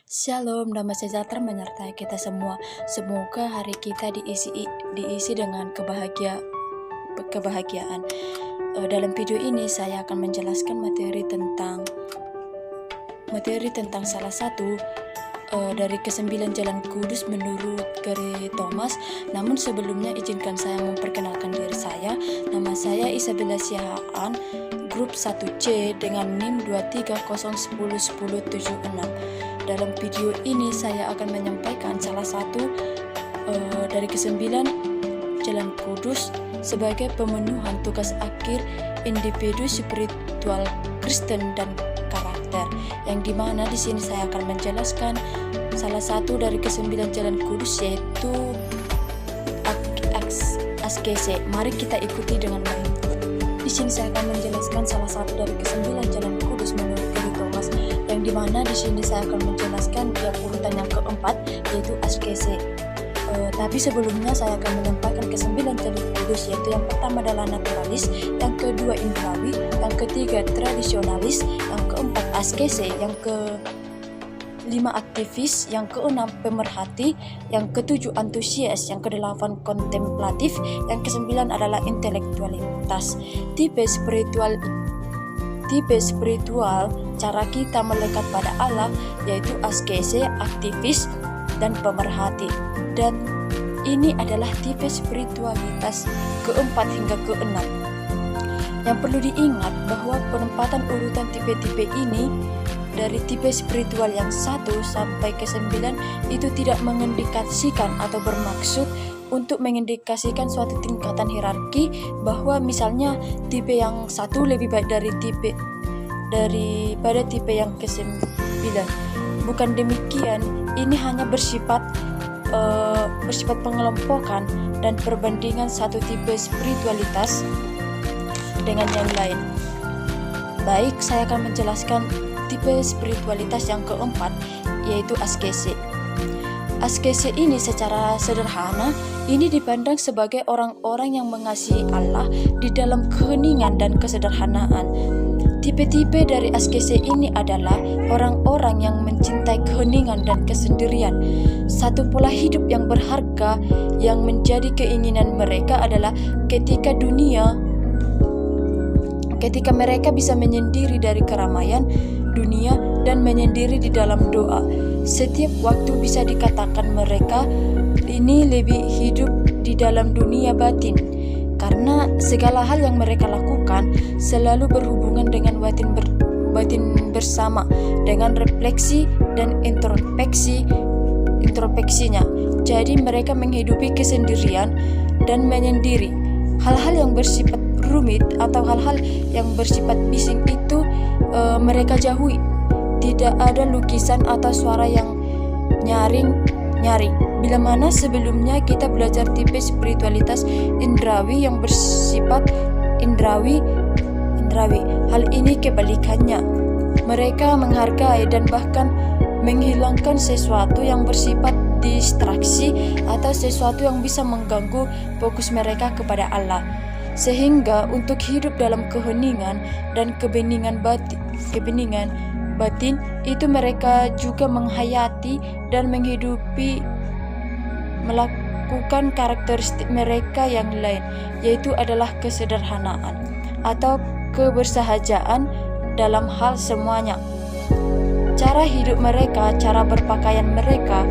Shalom, damai sejahtera menyertai kita semua. Semoga hari kita diisi dengan kebahagiaan. Dalam video ini saya akan menjelaskan materi tentang salah satu dari ke-9 jalan kudus menurut Gary Thomas. Namun sebelumnya izinkan saya memperkenalkan diri saya. Nama saya Isabella Sihaan, grup 1C dengan NIM 230101076. Dalam video ini saya akan menyampaikan salah satu dari ke-9 jalan kudus sebagai pemenuhan tugas akhir individu spiritual Kristen dan karakter, yang dimana di sini saya akan menjelaskan salah satu dari ke-9 jalan kudus, yaitu askese. Mari kita ikuti dengan baik. Di sini saya akan menjelaskan salah satu dari ke-9 jalan kudus menurut Gary Thomas, yang dimana di sini saya akan menjelaskan urutan yang keempat, yaitu askese. Tapi sebelumnya saya akan menyampaikan ke-9 jalan kudus, yaitu yang pertama adalah naturalis, yang kedua indrawi, yang ketiga tradisionalis, yang keempat askese, yang kelima aktivis, yang keenam pemerhati, yang ketujuh antusias, yang kedelapan kontemplatif, yang kesembilan adalah intelektualitas. Tipe spiritual cara kita melekat pada Allah yaitu askese, aktivis, dan pemerhati. Dan ini adalah tipe spiritualitas keempat hingga keenam. Yang perlu diingat bahwa penempatan urutan tipe-tipe ini dari tipe spiritual yang 1 sampai ke-9 itu tidak mengendikasikan atau bermaksud untuk mengendikasikan suatu tingkatan hierarki, bahwa misalnya tipe yang 1 lebih baik daripada tipe yang ke-9. Bukan demikian, ini hanya bersifat pengelompokan dan perbandingan satu tipe spiritualitas dengan yang lain. Baik, saya akan menjelaskan tipe spiritualitas yang keempat, yaitu askese. Askese ini secara sederhana ini dipandang sebagai orang-orang yang mengasihi Allah di dalam keheningan dan kesederhanaan. Tipe-tipe dari askese ini adalah orang-orang yang mencintai keheningan dan kesendirian. Satu pola hidup yang berharga yang menjadi keinginan mereka adalah ketika mereka bisa menyendiri dari keramaian dunia dan menyendiri di dalam doa. Setiap waktu bisa dikatakan mereka ini lebih hidup di dalam dunia batin, karena segala hal yang mereka lakukan selalu berhubungan dengan batin bersama, dengan refleksi dan introspeksinya. Jadi mereka menghidupi kesendirian dan menyendiri. Hal-hal yang bersifat rumit atau hal-hal yang bersifat bising itu mereka jauhi. Tidak ada lukisan atau suara yang nyaring. Bila mana sebelumnya kita belajar tipe spiritualitas indrawi yang bersifat indrawi. Hal ini kebalikannya. Mereka menghargai dan bahkan menghilangkan sesuatu yang bersifat distraksi atau sesuatu yang bisa mengganggu fokus mereka kepada Allah. Sehingga untuk hidup dalam keheningan dan kebeningan batin itu mereka juga menghayati dan melakukan karakteristik mereka yang lain, yaitu adalah kesederhanaan atau kebersahajaan dalam hal semuanya. Cara hidup mereka, cara berpakaian mereka,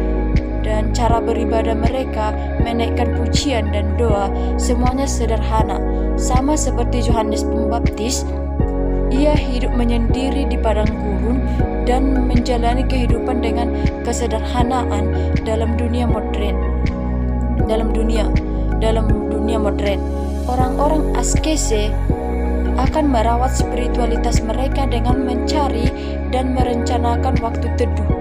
dan cara beribadah mereka, menaikkan pujian dan doa, semuanya sederhana. Sama seperti Yohanes Pembaptis, ia hidup menyendiri di padang gurun dan menjalani kehidupan dengan kesederhanaan dalam dunia modern. Orang-orang askese akan merawat spiritualitas mereka dengan mencari dan merencanakan waktu teduh.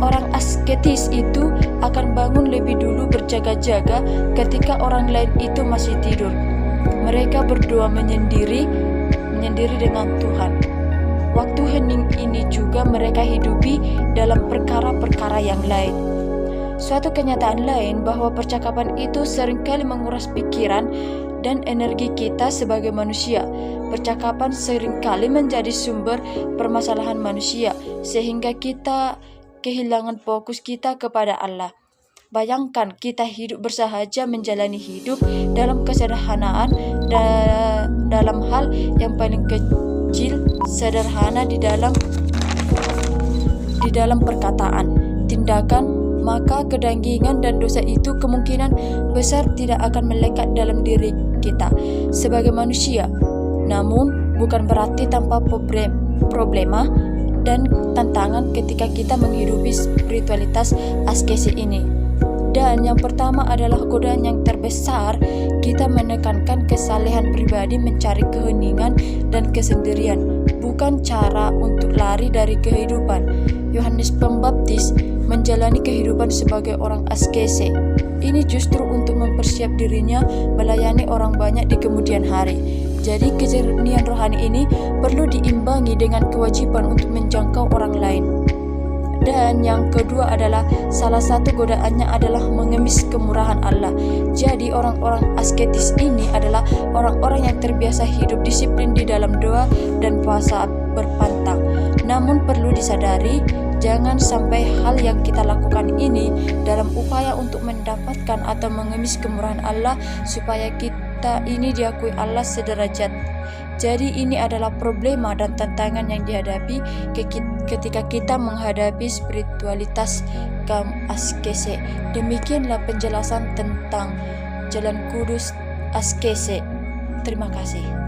Orang asketis itu akan bangun lebih dulu berjaga-jaga ketika orang lain itu masih tidur. Mereka berdoa menyendiri dengan Tuhan. Waktu hening ini juga mereka hidupi dalam perkara-perkara yang lain. Suatu kenyataan lain bahwa percakapan itu seringkali menguras pikiran dan energi kita sebagai manusia. Percakapan seringkali menjadi sumber permasalahan manusia, sehingga kita kehilangan fokus kita kepada Allah. Bayangkan kita hidup bersahaja menjalani hidup dalam kesederhanaan dalam hal yang paling kecil, sederhana di dalam perkataan, tindakan, maka kedanggingan dan dosa itu kemungkinan besar tidak akan melekat dalam diri kita sebagai manusia. Namun bukan berarti tanpa problema dan tantangan ketika kita menghidupi spiritualitas askese ini. Dan yang pertama adalah godaan yang terbesar, kita menekankan kesalehan pribadi mencari keheningan dan kesendirian, bukan cara untuk lari dari kehidupan. Yohanes Pembaptis menjalani kehidupan sebagai orang askese. Ini justru untuk mempersiap dirinya melayani orang banyak di kemudian hari. Jadi kejernihan rohani ini perlu diimbangi dengan kewajiban untuk menjangkau orang lain. Dan yang kedua adalah salah satu godaannya adalah mengemis kemurahan Allah. Jadi orang-orang asketis ini adalah orang-orang yang terbiasa hidup disiplin di dalam doa dan puasa berpantang. Namun perlu disadari, jangan sampai hal yang kita lakukan ini dalam upaya untuk mendapatkan atau mengemis kemurahan Allah supaya kita ini diakui Allah sederajat. Jadi ini adalah problema dan tantangan yang dihadapi ketika kita menghadapi spiritualitas askese. Demikianlah penjelasan tentang jalan kudus askese. Terima kasih.